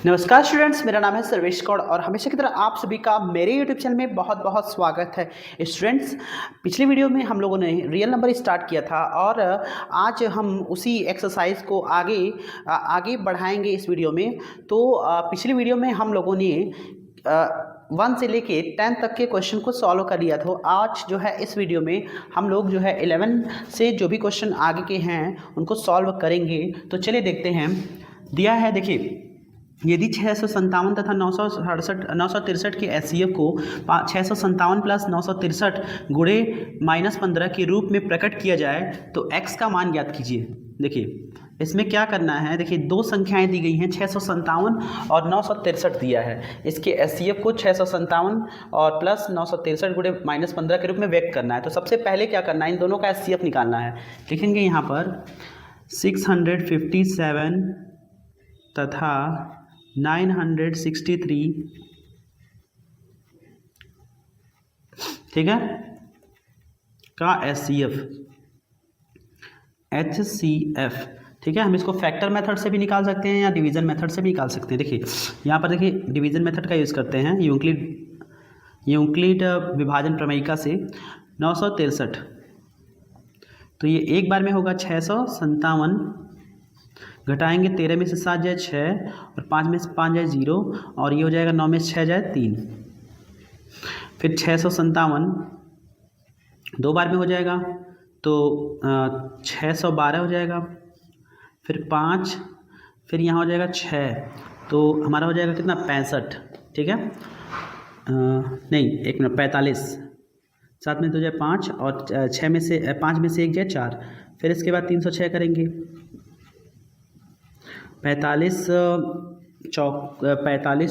नमस्कार स्टूडेंट्स, मेरा नाम है सर्वेश कौड़ और हमेशा की तरह आप सभी का मेरे यूट्यूब चैनल में बहुत बहुत स्वागत है। स्टूडेंट्स, पिछले वीडियो में हम लोगों ने रियल नंबर स्टार्ट किया था और आज हम उसी एक्सरसाइज को आगे बढ़ाएंगे इस वीडियो में। तो पिछली वीडियो में हम लोगों ने 1 से लेके 10 तक के क्वेश्चन को सॉल्व कर लिया। तो आज जो है इस वीडियो में हम लोग जो है 11 से जो भी क्वेश्चन आगे के हैं उनको सॉल्व करेंगे। तो चलिए देखते हैं। दिया है, देखिए, यदि 657 तथा 963 के एचसीएफ को 657 प्लस 963 गुणे -15 के रूप में प्रकट किया जाए तो x का मान ज्ञात कीजिए। देखिए इसमें क्या करना है, देखिए दो संख्याएं दी गई हैं, 657 और 963 दिया है। इसके एचसीएफ को 657 और प्लस 963 गुणे -15 के रूप में व्यक्त करना है। तो सबसे पहले क्या करना है, इन दोनों का एचसीएफ निकालना है। लिखेंगे यहाँ पर 657 तथा 963, ठीक है, का HCF, ठीक है। हम इसको फैक्टर मेथड से भी निकाल सकते हैं या डिवीज़न मेथड से भी निकाल सकते हैं। देखिए यहाँ पर देखिए डिवीज़न मेथड का यूज़ करते हैं, यूक्लिड विभाजन प्रमेयिका से 963, तो ये एक बार में होगा 657, घटाएंगे 13 में से 7 जाए 6 और 5 में से 5 जाए 0 और ये हो जाएगा 9 में से 6 जाए 3। फिर 657 दो बार में हो जाएगा तो 612 हो जाएगा। फिर 5, फिर यहाँ हो जाएगा 6, तो हमारा हो जाएगा कितना, 65, ठीक है। नहीं, एक मिनट, 45, 7 में 2 जाए 5 और 6 में से 5 में से 1 जाए 4। फिर इसके बाद 306 करेंगे, 45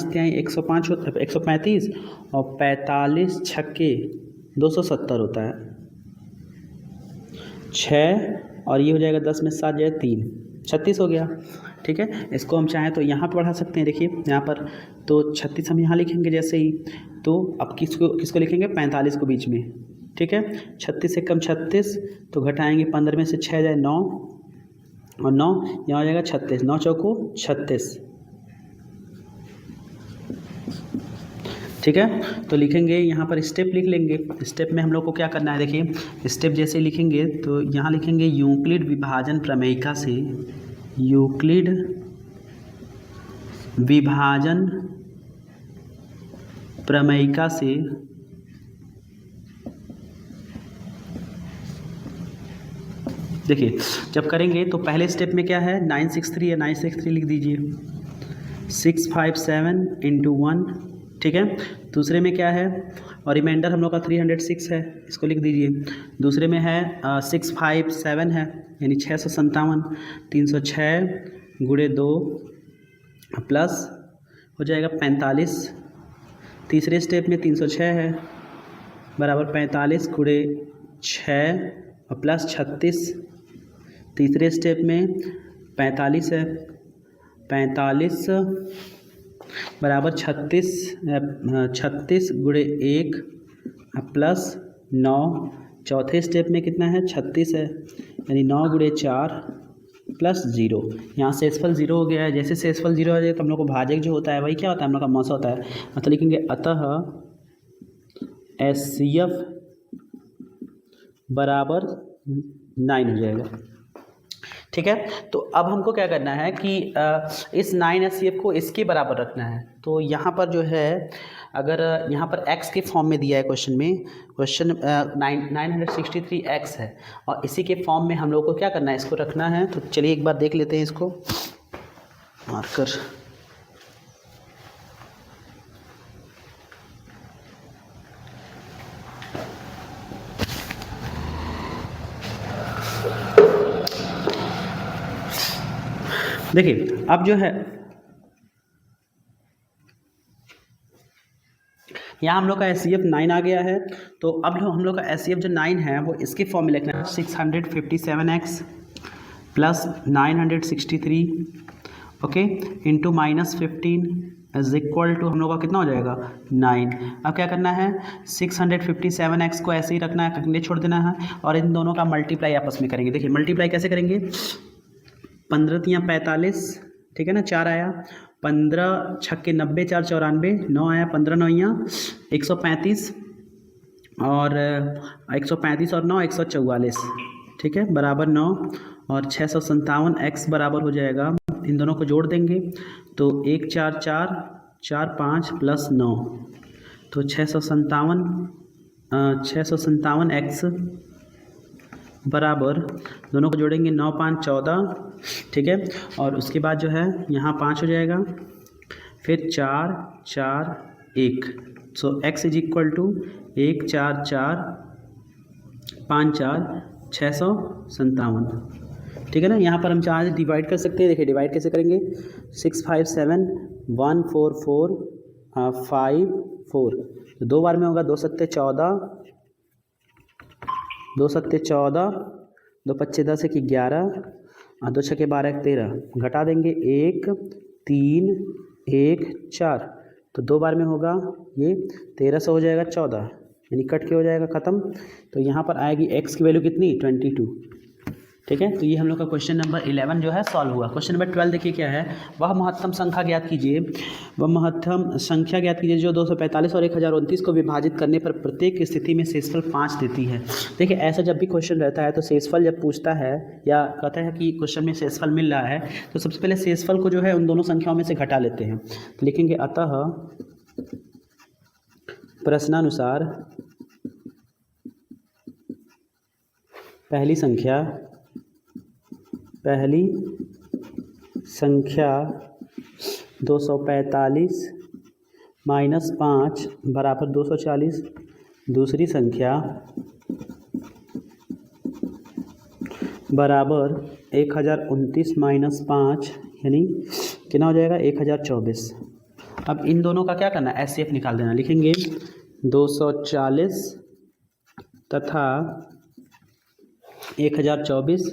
क्या 105 होता है, 135 और 45 छक्के 270 होता है 6 और ये हो जाएगा 10 में 7 जाए 3, 36 हो गया, ठीक है। इसको हम चाहें तो यहाँ पर बढ़ा सकते हैं। देखिए यहाँ पर तो 36 हम यहाँ लिखेंगे जैसे ही, तो अब किसको लिखेंगे, 45 को बीच में, ठीक है। 36 से कम 36, तो घटाएंगे 15 में से 6 जाए 9 और 9 यहाँ हो जाएगा 36, 9 चौको 36, ठीक है। तो लिखेंगे यहाँ पर स्टेप लिख लेंगे। स्टेप में हम लोग को क्या करना है, देखिए स्टेप जैसे लिखेंगे तो यहाँ लिखेंगे यूक्लिड विभाजन प्रमेयिका से, यूक्लिड विभाजन प्रमेयिका से देखिए जब करेंगे तो पहले स्टेप में क्या है, 963 है, 963 लिख दीजिए, 657 × 1, ठीक है। दूसरे में क्या है, और रिमाइंडर हम लोग का 306 है, इसको लिख दीजिए। दूसरे में है 657 है, यानी 657, 306 गुणे 2 प्लस हो जाएगा 45। तीसरे स्टेप में 306 है बराबर 45 गुणे 6 और प्लस 36। तीसरे स्टेप में 45 है, 45 बराबर 36 गुणे 1 प्लस 9। चौथे स्टेप में कितना है, 36 है, यानी 9 गुणे 4 प्लस 0। यहाँ से सेसफल 0 हो गया है। जैसे सेसफल 0 हो जाए तो हम लोग को भाजक जो होता है वही क्या होता है, हम लोग का मौसा होता है। मतलब लिखेंगे अतः HCF बराबर 9 हो जाएगा, ठीक है। तो अब हमको क्या करना है कि इस 9 HCF को इसके बराबर रखना है। तो यहाँ पर जो है, अगर यहाँ पर x के फॉर्म में दिया है क्वेश्चन में, क्वेश्चन 963x है और इसी के फॉर्म में हम लोग को क्या करना है, इसको रखना है। तो चलिए एक बार देख लेते हैं इसको मार्कर। देखिए अब जो है यहाँ हम लोग का HCF 9 आ गया है। तो अब जो हम लोग का HCF जो 9 है वो इसके फॉर्म में लिखना है, 657x plus 963 okay into -15 is equal to हम लोग का कितना हो जाएगा 9। अब क्या करना है, 657x को ऐसे ही रखना है, कहीं छोड़ देना है और इन दोनों का मल्टीप्लाई आपस में करेंगे। देखिए मल्टीप्लाई कैसे करेंगे, 15 × 45 ठीक है ना, 4 आया, 15 छक्के 90, 4 94, 9 आया, 15 9 135 और 135 और 9 144, ठीक है, बराबर 9 और 657 x बराबर हो जाएगा, इन दोनों को जोड़ देंगे तो 1 4 4 4 5 प्लस 9, तो 657 x बराबर, दोनों को जोड़ेंगे 9 5 14, ठीक है, और उसके बाद जो है यहाँ 5 हो जाएगा, फिर 4 4 1, सो x इज इक्वल टू 1 4 4 5 4 657, ठीक है ना। यहाँ पर हम 4 डिवाइड कर सकते हैं, देखिए डिवाइड कैसे करेंगे, 6 5 7 1 4 4 5 4, तो 2 बार में होगा, 2 सत्ते 14, 2 सत्ते 14, 2 पच्चे 10 1 11 और 2 छक्के 12 13, घटा देंगे 1 3 1 4, तो 2 बार में होगा ये 1300 हो जाएगा 14, यानी कट के हो जाएगा ख़त्म। तो यहाँ पर आएगी x की वैल्यू कितनी 22, ठीक है। तो ये हम लोग का क्वेश्चन नंबर 11 जो है सॉल्व हुआ। क्वेश्चन नंबर 12 देखिए क्या है, वह महत्तम संख्या ज्ञात कीजिए, वह महत्तम संख्या ज्ञात कीजिए जो 245 और 1029 को विभाजित करने पर प्रत्येक स्थिति में शेषफल 5 देती है। देखिए ऐसा जब भी क्वेश्चन रहता है तो शेषफल जब पूछता है या कहता है कि क्वेश्चन में शेषफल मिल रहा है तो सबसे पहले शेषफल को जो है उन दोनों संख्याओं में से घटा लेते हैं, तो लिखेंगे अतः प्रश्नानुसार पहली संख्या 245 माइनस 5 बराबर 240, दूसरी संख्या बराबर 1029 माइनस 5 यानी कितना हो जाएगा 1024। अब इन दोनों का क्या करना है, एचसीएफ निकाल देना, लिखेंगे 240 तथा 1024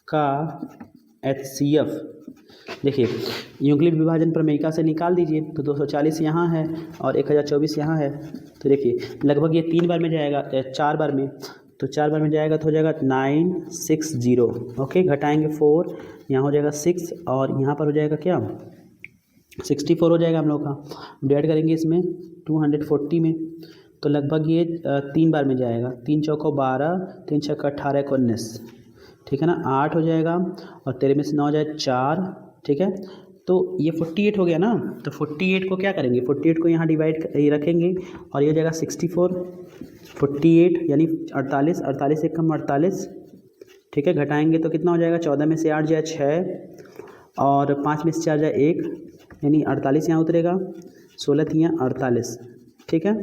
का एचसीएफ, देखिए यूक्लिड विभाजन प्रमेयिका से निकाल दीजिए, तो 240 यहाँ है और 1024 यहाँ है, तो देखिए लगभग ये 3 बार में जाएगा, 4 बार में, तो 4 बार में जाएगा तो हो जाएगा 960, ओके, घटाएंगे 4, यहाँ हो जाएगा 6 और यहाँ पर हो जाएगा क्या 64 हो जाएगा हम लोग का, डिवाइड करेंगे इसमें 240 में, तो लगभग ये 3 बार में जाएगा, 3 चौको 12, 3 छक्का 18 को 19, ठीक है ना, 8 हो जाएगा और 13 में से 9 हो जाए 4, ठीक है, तो ये 48 हो गया ना, तो 48 को क्या करेंगे, 48 को यहाँ डिवाइड रखेंगे और ये हो जाएगा 64, 48 यानी 48, 48 से कम 48, ठीक है, घटाएंगे तो कितना हो जाएगा, 14 में से 8 जाए 6 और 5 में से 4 जाए 1, यानी 48 यहाँ उतरेगा, 16 थी यहाँ 48, ठीक है।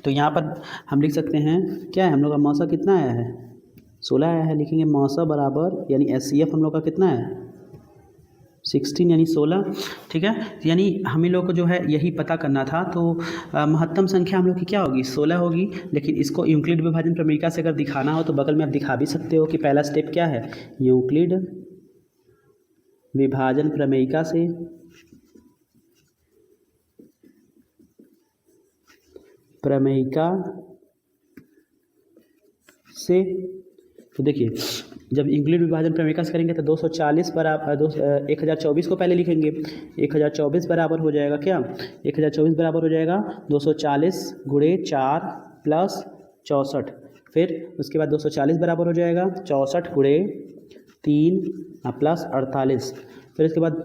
तो यहाँ पर हम लिख सकते हैं क्या है, हम लोग का मौसा कितना आया है 16 आया है, लिखेंगे मौसा बराबर यानी एचसीएफ हम लोग का कितना है 16 यानी 16, ठीक है। यानी हम लोग को जो है यही पता करना था, तो महत्तम संख्या हम लोग की क्या होगी 16 होगी, लेकिन इसको यूक्लिड विभाजन प्रमेयिका से अगर दिखाना हो तो बगल में आप दिखा भी सकते हो कि पहला स्टेप क्या है, यूक्लिड विभाजन प्रमेयिका से तो देखिए जब यूक्लिड विभाजन प्रमेयिका से करेंगे तो 240 बराबर 1024 को पहले लिखेंगे, 1024 बराबर हो जाएगा क्या, 1024 बराबर हो जाएगा 240 गुणे 4 प्लस 64, फिर उसके बाद 240 बराबर हो जाएगा 64 गुणे 3 प्लस 48, फिर उसके बाद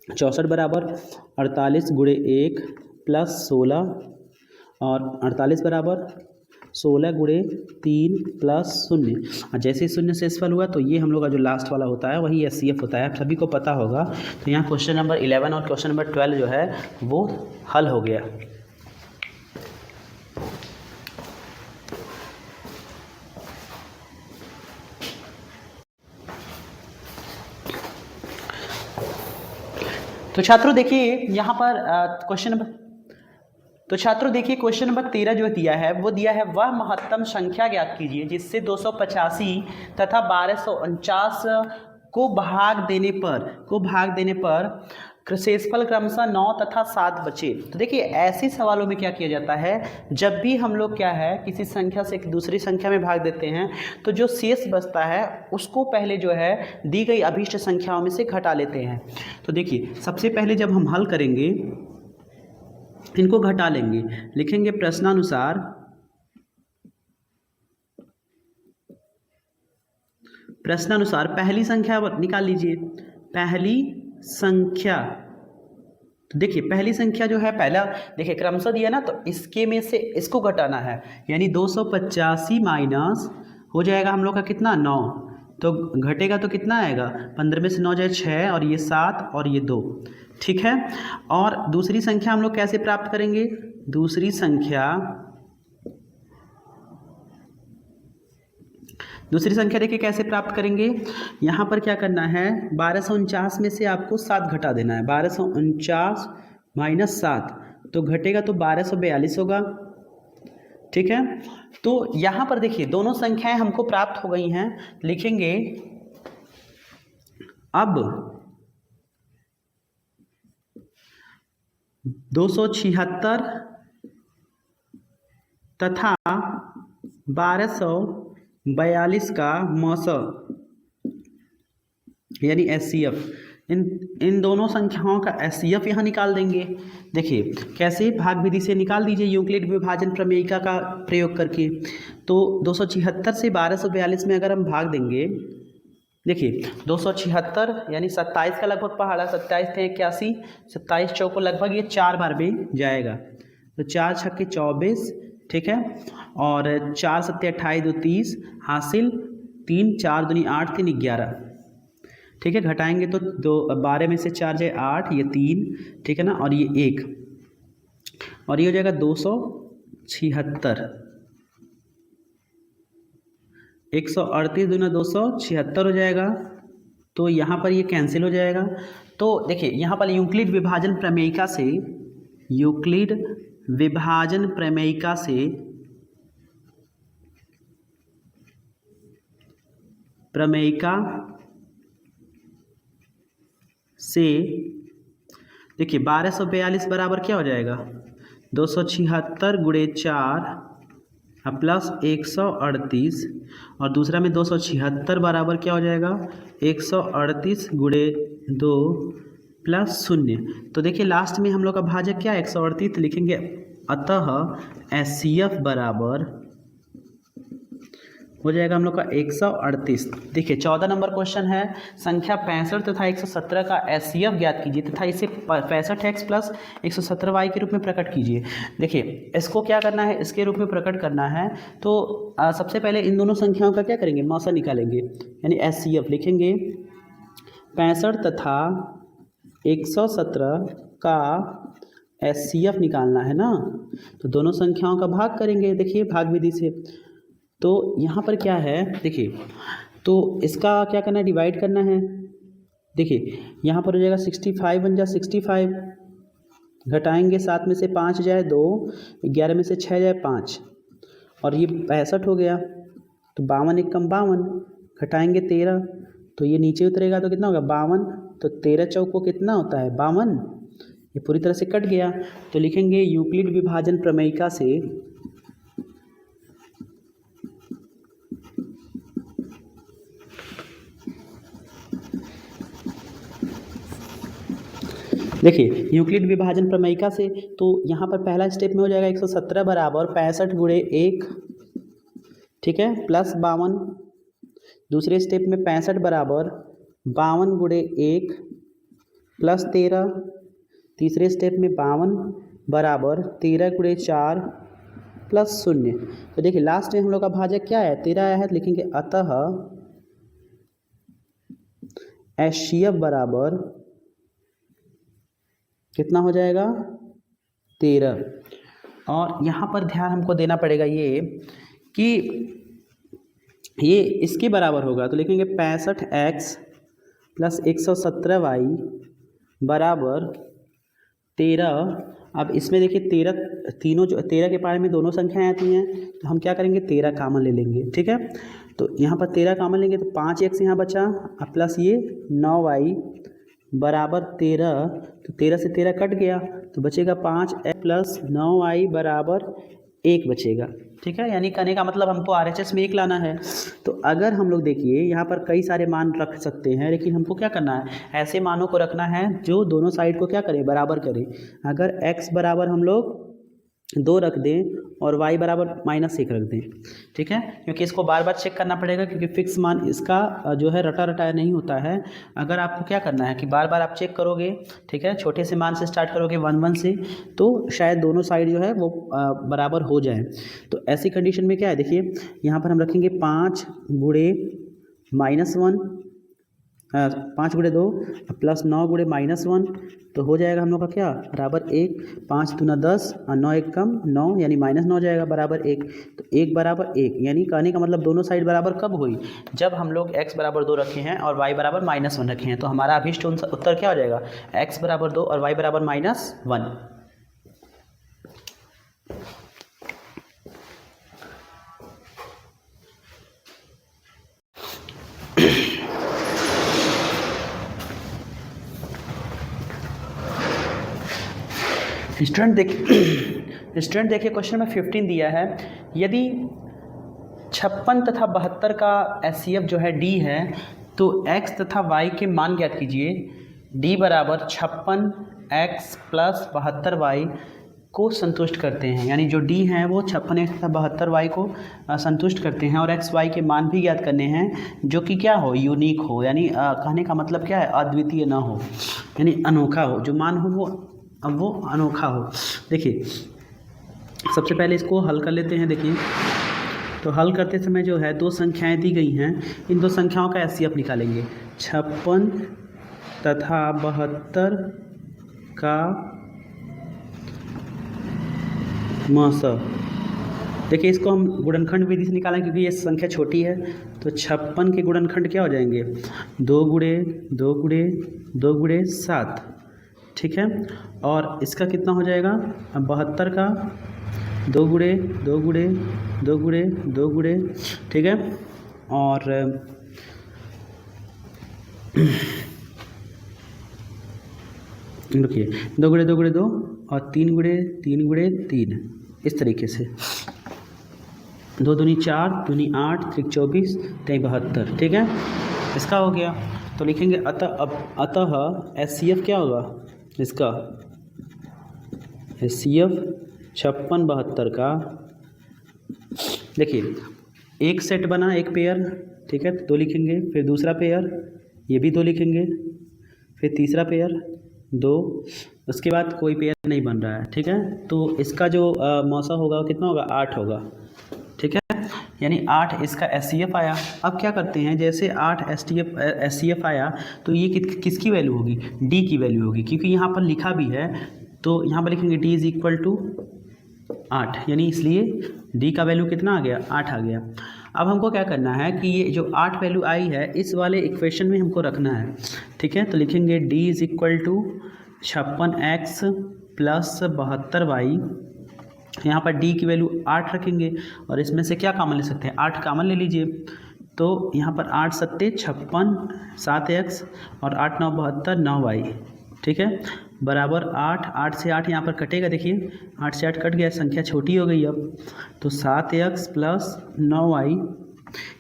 64 बराबर 48 गुणे 1 प्लस 16 और 48 बराबर 16 गुणे 3 प्लस 0, और जैसे ही 0 शेषफल हुआ तो ये हम लोग का जो लास्ट वाला होता है वही एचसीएफ होता है, आप सभी को पता होगा। तो यहाँ क्वेश्चन नंबर 11 और क्वेश्चन नंबर 12 जो है वो हल हो गया। तो छात्रों देखिए यहाँ पर क्वेश्चन नंबर, तो छात्रों देखिए क्वेश्चन नंबर 13 जो दिया है वो दिया है वह महत्तम संख्या ज्ञात कीजिए जिससे 285 तथा 1249 को भाग देने पर शेषफल क्रमशः 9 तथा 7 बचे। तो देखिए ऐसे सवालों में क्या किया जाता है, जब भी हम लोग क्या है किसी संख्या से दूसरी संख्या में भाग देते हैं तो जो शेष बचता है उसको पहले जो है दी गई अभीष्ट संख्याओं में से घटा लेते हैं। तो देखिए सबसे पहले जब हम हल करेंगे इनको घटा लेंगे, लिखेंगे प्रश्नानुसार पहली संख्या निकाल लीजिए। पहली संख्या, तो देखिए पहली संख्या जो है पहला देखिए क्रमशः दिया ना, तो इसके में से इसको घटाना है, यानी 285 माइनस हो जाएगा हम लोग का कितना 9, तो घटेगा तो कितना आएगा 15 में से 9 जाए 6 और ये 7 और ये 2, ठीक है। और दूसरी संख्या हम लोग कैसे प्राप्त करेंगे, दूसरी संख्या देखिए कैसे प्राप्त करेंगे, यहाँ पर क्या करना है 1249 में से आपको 7 घटा देना है, 1249 माइनस 7 तो घटेगा तो 1242 होगा, ठीक है। तो यहाँ पर देखिए दोनों संख्याएं हमको प्राप्त हो गई हैं, लिखेंगे अब 276 तथा 1242 का मौसा यानी HCF, इन दोनों संख्याओं का HCF यहाँ निकाल देंगे। देखिए कैसे, भाग विधि से निकाल दीजिए यूक्लिड विभाजन प्रमेयिका का प्रयोग करके। तो 276 से 1242 में अगर हम भाग देंगे, देखिए 276 यानी 27 का लगभग पहाड़ा, 27 थे 81, 27 चौको लगभग ये 4 बार में जाएगा, तो 4 छक्के 24, ठीक है, और 4 सत्ते 28 2 30 हासिल 3 4 दूनी 8 3 11, ठीक है। घटाएंगे तो 12 में से 4 जाए 8, ये 3, ठीक है ना, और ये 1 और ये हो जाएगा 276, 138 दूना 276 हो जाएगा, तो यहाँ पर ये कैंसिल हो जाएगा। तो देखिए यहाँ पर यूक्लिड विभाजन प्रमेयिका से देखिए 1242 बराबर क्या हो जाएगा 276 गुणे 4 प्लस 138, और दूसरा में 276 बराबर क्या हो जाएगा 138 गुणे 2 प्लस 0। तो देखिए लास्ट में हम लोग का भाजक क्या है 138 लिखेंगे, अतः HCF बराबर हो जाएगा हम लोग का 138। देखिए 14 नंबर क्वेश्चन है, संख्या 65 तथा 117 का HCF ज्ञात कीजिए तथा इसे 65x प्लस 117y के रूप में प्रकट कीजिए। देखिए इसको क्या करना है, इसके रूप में प्रकट करना है, तो सबसे पहले इन दोनों संख्याओं का क्या करेंगे, मौसा निकालेंगे, यानी HCF लिखेंगे 65 तथा 117 का HCF निकालना है ना, तो दोनों संख्याओं का भाग करेंगे, देखिए भाग विधि से। तो यहाँ पर क्या है, देखिए तो इसका क्या करना है, डिवाइड करना है। देखिए यहाँ पर हो जाएगा 65 बन जाए 65, घटाएंगे 7 में से 5 जाए 2, 11 में से 6 जाए 5, और ये 65 हो गया, तो 52 एक कम 52, घटाएंगे 13, तो ये नीचे उतरेगा तो कितना होगा 52, तो 13 चौको कितना होता है 52, ये पूरी तरह से कट गया। तो लिखेंगे यूक्लिड विभाजन प्रमेयिका से देखिए यूक्लिड विभाजन प्रमेयिका से, तो यहाँ पर पहला स्टेप में हो जाएगा 117 बराबर 65 गुणे 1, ठीक है, प्लस 52। दूसरे स्टेप में 65 बराबर 52 गुणे 1 प्लस 13। तीसरे स्टेप में 52 बराबर 13 गुणे 4 प्लस 0। तो देखिए लास्ट में हम लोग का भाजक क्या है 13 आया है, तो लिखेंगे अतः HCF बराबर कितना हो जाएगा 13। और यहाँ पर ध्यान हमको देना पड़ेगा ये कि ये इसके बराबर होगा, तो लिखेंगे 65x प्लस 117y बराबर 13। अब इसमें देखिए 13 तीनों जो 13 के पारे में दोनों संख्याएं आती हैं, तो हम क्या करेंगे 13 कामन ले लेंगे, ठीक है। तो यहाँ पर 13 कामन लेंगे तो 5x यहाँ बचा, प्लस ये 9y बराबर 13, तो 13 से 13 कट गया तो बचेगा 5x प्लस 9y बराबर 1 बचेगा। ठीक है, यानी कहने का मतलब हमको RHS में 1 लाना है। तो अगर हम लोग देखिए यहाँ पर कई सारे मान रख सकते हैं, लेकिन हमको क्या करना है, ऐसे मानों को रखना है जो दोनों साइड को क्या करें, बराबर करें। अगर x बराबर हम लोग 2 रख दें और y बराबर -1 रख दें, ठीक है, क्योंकि इसको बार बार चेक करना पड़ेगा, क्योंकि फिक्स मान इसका जो है रटा रटाया नहीं होता है। अगर आपको क्या करना है कि बार बार आप चेक करोगे, ठीक है, छोटे से मान से स्टार्ट करोगे 1 1 से, तो शायद दोनों साइड जो है वो बराबर हो जाए। तो ऐसी कंडीशन में क्या है, देखिए यहाँ पर हम रखेंगे 5 गुणे -1, 5 गुणे 2 प्लस 9 गुणे -1, तो हो जाएगा हम लोग का क्या, बराबर 1। 5 दूना 10 और 9 एक कम 9, यानी -9 जाएगा बराबर 1। तो 1 बराबर 1, यानी कहने का मतलब दोनों साइड बराबर कब हुई, जब हम लोग x बराबर 2 रखे हैं और y बराबर -1 रखे हैं। तो हमारा अभीष्ट उत्तर क्या हो जाएगा, x बराबर 2 और y बराबर -1। स्टूडेंट देखिए क्वेश्चन में 15 दिया है, यदि 56 तथा 72 का HCF जो है D है, तो x तथा y के मान ज्ञात कीजिए। D बराबर 56x प्लस 72y को संतुष्ट करते हैं, यानी जो D है वो 56x तथा 72y को संतुष्ट करते हैं, और x y के मान भी ज्ञात करने हैं जो कि क्या हो, यूनिक हो, यानी कहने का मतलब क्या है, अद्वितीय ना हो, यानी अनोखा हो, जो मान हो वो अनोखा हो। देखिए सबसे पहले इसको हल कर लेते हैं। देखिए तो हल करते समय जो है 2 संख्याएं दी गई हैं, इन 2 संख्याओं का HCF निकालेंगे। 56 तथा 72 का मौसा, देखिए इसको हम गुणनखंड विधि से निकालें, क्योंकि ये संख्या छोटी है। तो 56 के गुणनखंड क्या हो जाएंगे, 2 गुणे 2 गुणे 2 गुणे 7, ठीक है, और इसका कितना हो जाएगा, 72 का 2 गुणे 2 गुणे 2 गुणे 2 गुणे, ठीक है, और देखिए 2 गुणे 2 गुणे 2 और 3 गुणे 3 गुणे 3, इस तरीके से 2 दूनी 4 दूनी 8 3 24 3 72, ठीक है, इसका हो गया। तो लिखेंगे अतः HCF क्या होगा इसका, HCF 56 72 का, देखिए एक सेट बना, एक पेयर, ठीक है, 2 लिखेंगे, फिर दूसरा पेयर, ये भी 2 लिखेंगे, फिर तीसरा पेयर 2, उसके बाद कोई पेयर नहीं बन रहा है, ठीक है। तो इसका जो मौसा होगा वो कितना होगा, 8 होगा, ठीक है, यानी 8 इसका HCF आया। अब क्या करते हैं, जैसे 8 HCF आया तो ये किसकी वैल्यू होगी, D की वैल्यू होगी, क्योंकि यहाँ पर लिखा भी है, तो यहाँ पर लिखेंगे D = 8, यानी इसलिए D का वैल्यू कितना आ गया, 8 आ गया। अब हमको क्या करना है कि ये जो 8 वैल्यू आई है इस वाले इक्वेशन में हमको रखना है, ठीक है। तो लिखेंगे D = 56x प्लस 72y, यहाँ पर D की वैल्यू 8 रखेंगे, और इसमें से क्या कॉमन ले सकते हैं, 8 कॉमन ले लीजिए। तो यहाँ पर 8 7 56 7x और 8 9 72 9y, ठीक है, बराबर 8 से 8 यहाँ पर कटेगा, देखिए 8 से 8 कट गया, संख्या छोटी हो गई। अब तो 7x प्लस 9y,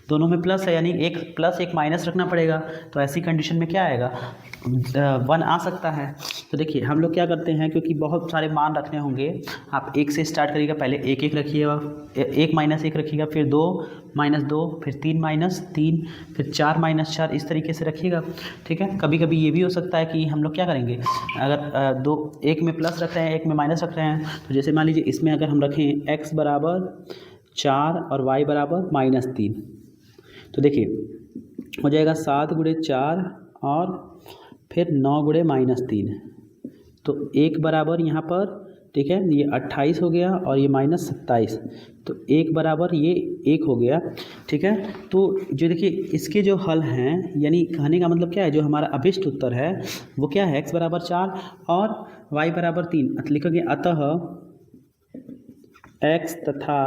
दोनों में प्लस है, यानी एक प्लस एक माइनस रखना पड़ेगा। तो ऐसी कंडीशन में क्या आएगा, 1 आ सकता है। तो देखिए हम लोग क्या करते हैं, क्योंकि बहुत सारे मान रखने होंगे, आप 1 से स्टार्ट करिएगा, पहले 1 1 रखिएगा, 1 - 1 रखिएगा, फिर 2 - 2, फिर 3 - 3, फिर 4 - 4, इस तरीके से रखिएगा, ठीक है। कभी कभी ये भी हो सकता है कि हम लोग क्या करेंगे, अगर 1 में प्लस रख रहे हैं 1 में माइनस रख रहे हैं, तो जैसे मान लीजिए इसमें अगर हम रखें x बराबर 4 और y बराबर -3, तो देखिए हो जाएगा 7 × 4 और फिर 9 × -3, तो 1 बराबर यहाँ पर, ठीक है, ये 28 हो गया और ये -27, तो 1 बराबर ये 1 हो गया, ठीक है। तो जो देखिए इसके जो हल हैं, यानी कहने का मतलब क्या है, जो हमारा अभिष्ट उत्तर है वो क्या है, x बराबर 4 और y बराबर 3, लिखोगे अतः x तथा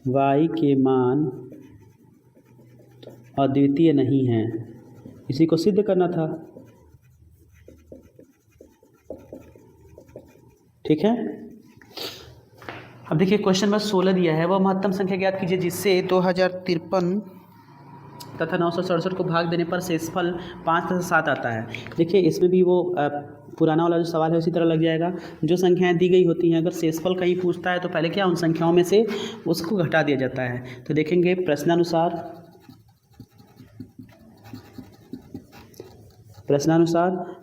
y के मान अद्वितीय नहीं हैं, इसी को सिद्ध करना था, ठीक है। अब देखिए क्वेश्चन नंबर 16 दिया है, वह महत्तम संख्या ज्ञात कीजिए जिससे 2053 तथा 967 को भाग देने पर शेषफल 5 तथा 7 आता है। देखिए इसमें भी वो पुराना वाला जो सवाल है उसी तरह लग जाएगा। जो संख्याएं दी गई होती हैं, अगर शेषफल कहीं पूछता है तो पहले क्या उन संख्याओं में से उसको घटा दिया जाता है। तो देखेंगे प्रश्नानुसार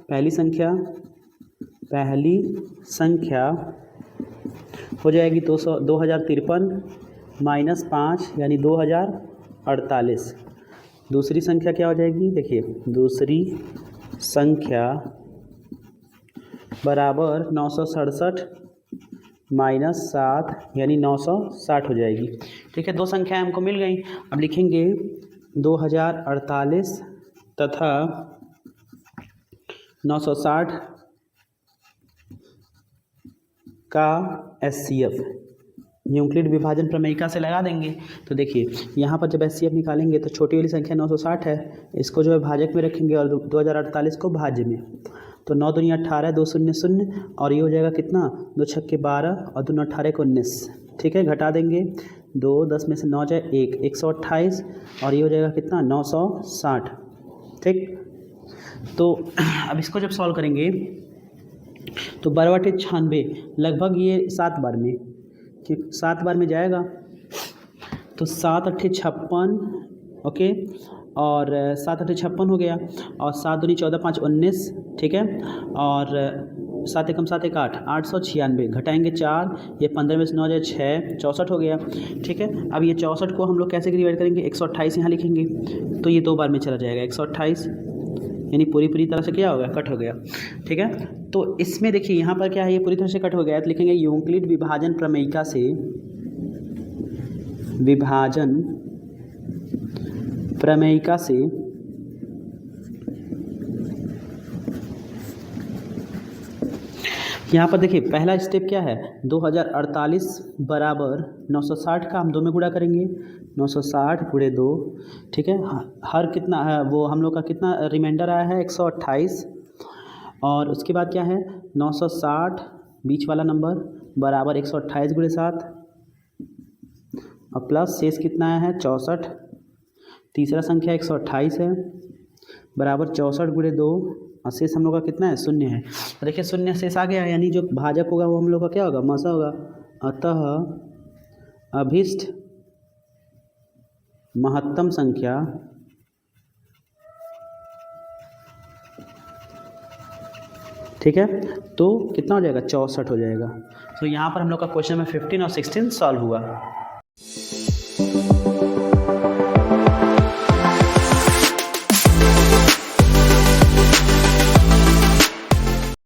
पहली संख्या हो जाएगी 2053 माइनस 5 यानी 2048। दूसरी संख्या क्या हो जाएगी, देखिए दूसरी संख्या बराबर 967 माइनस 7 यानी 960 हो जाएगी। ठीक है, दो संख्याएं हमको मिल गई। अब लिखेंगे 2048 तथा 960 का HCF यूक्लिड विभाजन प्रमेयिका से लगा देंगे। तो देखिए यहाँ पर जब HCF निकालेंगे तो छोटी वाली संख्या 960 है, इसको जो है भाजक में रखेंगे और 2048 को भाज्य में। तो 9 दूनी 18, 2 शून्य 0 और ये हो जाएगा कितना, 2 छक्के 12 और 2 18 को 19। ठीक है, घटा देंगे 2, 10 में से 9 जाए 1, 128 और ये हो जाएगा कितना 960। ठीक, तो अब इसको जब सॉल्व करेंगे तो 12/96 लगभग ये 7 बार में, कि 7 बार में जाएगा तो 7 8 56, ओके, और 7 8 56 हो गया और 7 दूनी 14 5 19। ठीक है, और 7 एकम 7 एक 8, 896 घटाएंगे 4, ये 15 में से 9 जाए 6, 64 हो गया। ठीक है, अब ये 64 को हम लोग कैसे डिवाइड करेंगे, 128 यहाँ लिखेंगे तो ये 2 बार में चला जाएगा 128, यानी पूरी तरह से क्या हो गया, कट हो गया। ठीक है, तो इसमें देखिए यहाँ पर क्या है, ये पूरी तरह से कट हो गया है तो लिखेंगे यूक्लिड विभाजन प्रमेयिका से यहाँ पर देखिए पहला स्टेप क्या है, 2048 बराबर 960 का हम 2 में गुणा करेंगे, 960 गुणे 2। ठीक है, हर कितना है वो हम लोग का कितना रिमाइंडर आया है 128, और उसके बाद क्या है 960 बीच वाला नंबर बराबर 128 गुणे 7 और प्लस शेष कितना आया है 64। तीसरा संख्या 128 है बराबर 64 गुणे 2 और शेष हम लोग का कितना है 0 है। तो देखिए 0 शेष आ गया, यानी जो भाजक होगा वो हम लोग का क्या होगा, मसा होगा। अतः अभीष्ट महत्तम संख्या ठीक है, तो कितना हो जाएगा 64 हो जाएगा। तो यहाँ पर हम लोग का क्वेश्चन में 15 और 16 सॉल्व हुआ।